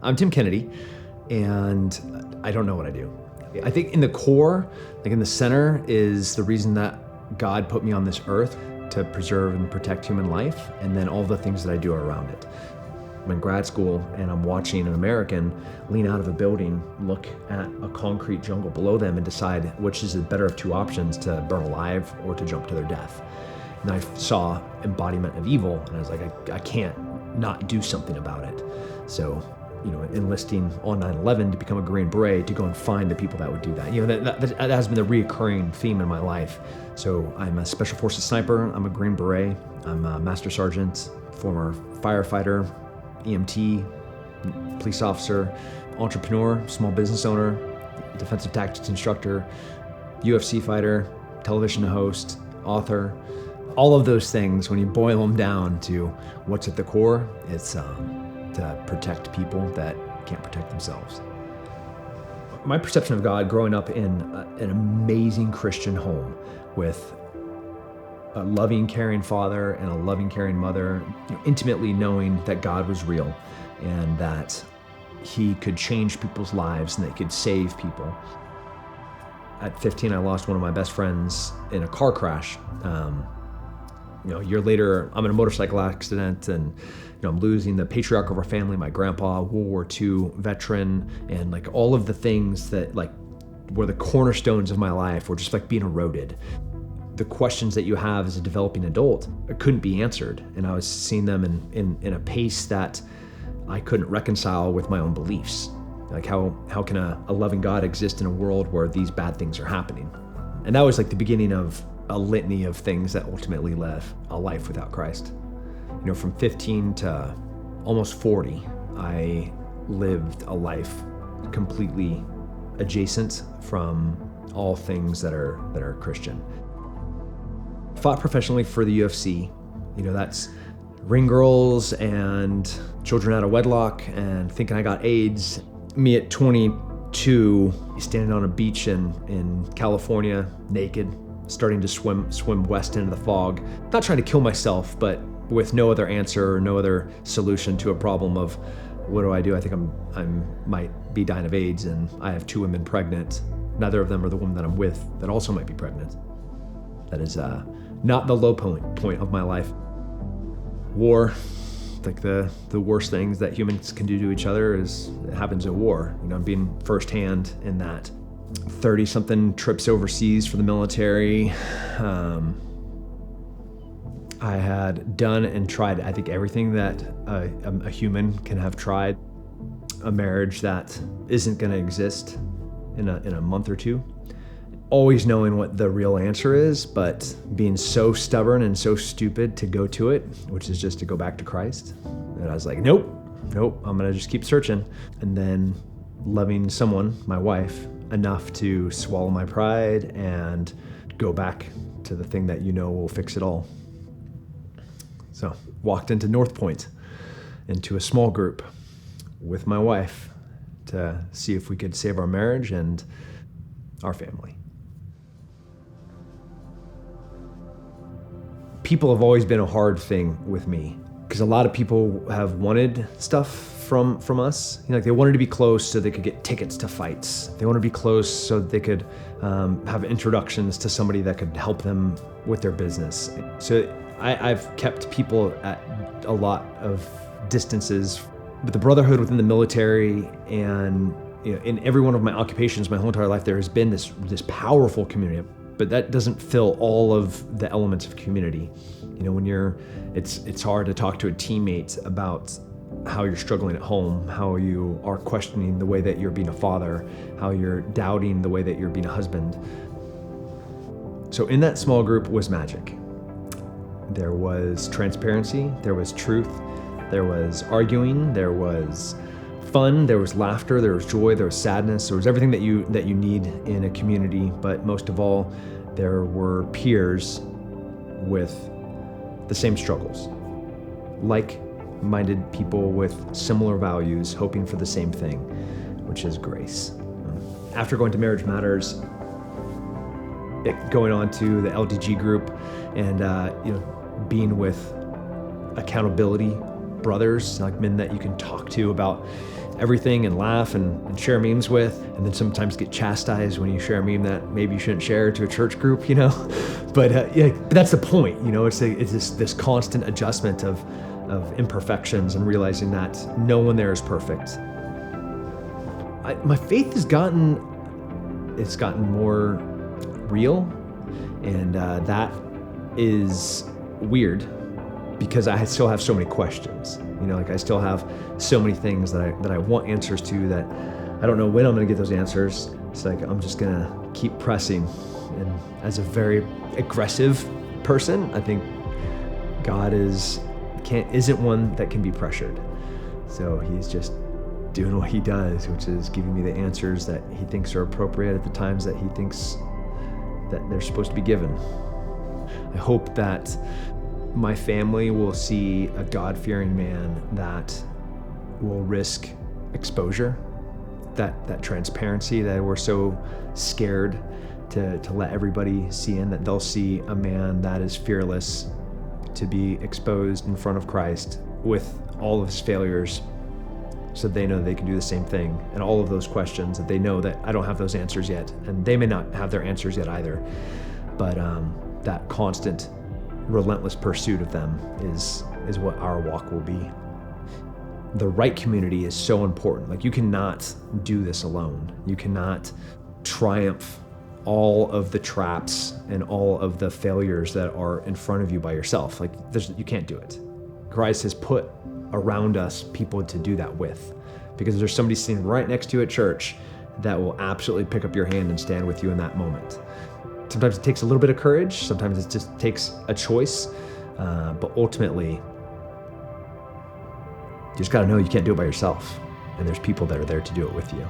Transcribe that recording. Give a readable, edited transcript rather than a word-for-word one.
I'm Tim Kennedy, and I don't know what I do. I think in the core, like in the center, is the reason that God put me on this earth to preserve and protect human life, and then all the things that I do are around it. I'm in grad school and I'm watching an American lean out of a building, look at a concrete jungle below them and decide which is the better of two options, to burn alive or to jump to their death. And I saw embodiment of evil, and I was like, I can't not do something about it. So, enlisting on 9/11 to become a Green Beret to go and find the people that would do that. That has been the reoccurring theme in my life. So I'm a Special Forces sniper, I'm a Green Beret, I'm a Master Sergeant, former firefighter, EMT, police officer, entrepreneur, small business owner, defensive tactics instructor, UFC fighter, television host, author. All of those things, when you boil them down to what's at the core, it's to protect people that can't protect themselves. My perception of God growing up in an amazing Christian home with a loving, caring father and a loving, caring mother, intimately knowing that God was real and that he could change people's lives and that he could save people. At 15, I lost one of my best friends in a car crash. A year later, I'm in a motorcycle accident, and I'm losing the patriarch of our family, my grandpa, World War II veteran, and like all of the things that like were the cornerstones of my life were just like being eroded. The questions that you have as a developing adult couldn't be answered, and I was seeing them in a pace that I couldn't reconcile with my own beliefs. Like how can a loving God exist in a world where these bad things are happening? And that was like the beginning of a litany of things that ultimately left a life without Christ. From 15 to almost 40, I lived a life completely adjacent from all things that are Christian. Fought professionally for the UFC. That's ring girls and children out of wedlock and thinking I got AIDS. Me at 22, standing on a beach in California, naked, starting to swim west into the fog. Not trying to kill myself, but with no other answer or no other solution to a problem of what do I do? I think I might be dying of AIDS, and I have 2 women pregnant. Neither of them are the woman that I'm with that also might be pregnant. That is not the low point of my life. War, like the worst things that humans can do to each other is it happens at war. I'm being firsthand in that. 30-something trips overseas for the military. I had done and tried, I think, everything that a human can have tried. A marriage that isn't going to exist in a month or two. Always knowing what the real answer is, but being so stubborn and so stupid to go to it, which is just to go back to Christ. And I was like, nope, I'm going to just keep searching. And then loving someone, my wife, enough to swallow my pride and go back to the thing that will fix it all. So walked into Northpoint, into a small group with my wife to see if we could save our marriage and our family. People have always been a hard thing with me because a lot of people have wanted stuff from us. Like they wanted to be close so they could get tickets to fights. They want to be close so they could have introductions to somebody that could help them with their business. So I've kept people at a lot of distances. But the brotherhood within the military and in every one of my occupations, my whole entire life, there has been this powerful community. But that doesn't fill all of the elements of community. When it's hard to talk to a teammate about how you're struggling at home, how you are questioning the way that you're being a father, how you're doubting the way that you're being a husband. So in that small group was magic. There was transparency, there was truth, there was arguing, there was fun, there was laughter, there was joy, there was sadness, there was everything that you need in a community, but most of all, there were peers with the same struggles. Like-minded people with similar values, hoping for the same thing, which is grace. After going to Marriage Matters, going on to the LDG group and being with accountability brothers, like men that you can talk to about everything and laugh and share memes with, and then sometimes get chastised when you share a meme that maybe you shouldn't share to a church group, you know? But that's the point, you know? It's this constant adjustment of imperfections and realizing that no one there is perfect. My faith has gotten more real, and that is weird because I still have so many questions. You know, like I still have so many things that I want answers to that I don't know when I'm gonna get those answers. It's like I'm just gonna keep pressing. And as a very aggressive person, I think God isn't one that can be pressured. So he's just doing what he does, which is giving me the answers that he thinks are appropriate at the times that he thinks that they're supposed to be given. I hope that my family will see a God-fearing man that will risk exposure, that transparency that we're so scared to let everybody see in, that they'll see a man that is fearless to be exposed in front of Christ with all of his failures, so they know they can do the same thing. And all of those questions that they know that I don't have those answers yet, and they may not have their answers yet either. But that constant, relentless pursuit of them is what our walk will be. The right community is so important. Like, you cannot do this alone. You cannot triumph all of the traps and all of the failures that are in front of you by yourself. Like, you can't do it. Christ has put around us people to do that with, because there's somebody sitting right next to you at church that will absolutely pick up your hand and stand with you in that moment. Sometimes it takes a little bit of courage, sometimes it just takes a choice, but ultimately, you just gotta know you can't do it by yourself, and there's people that are there to do it with you.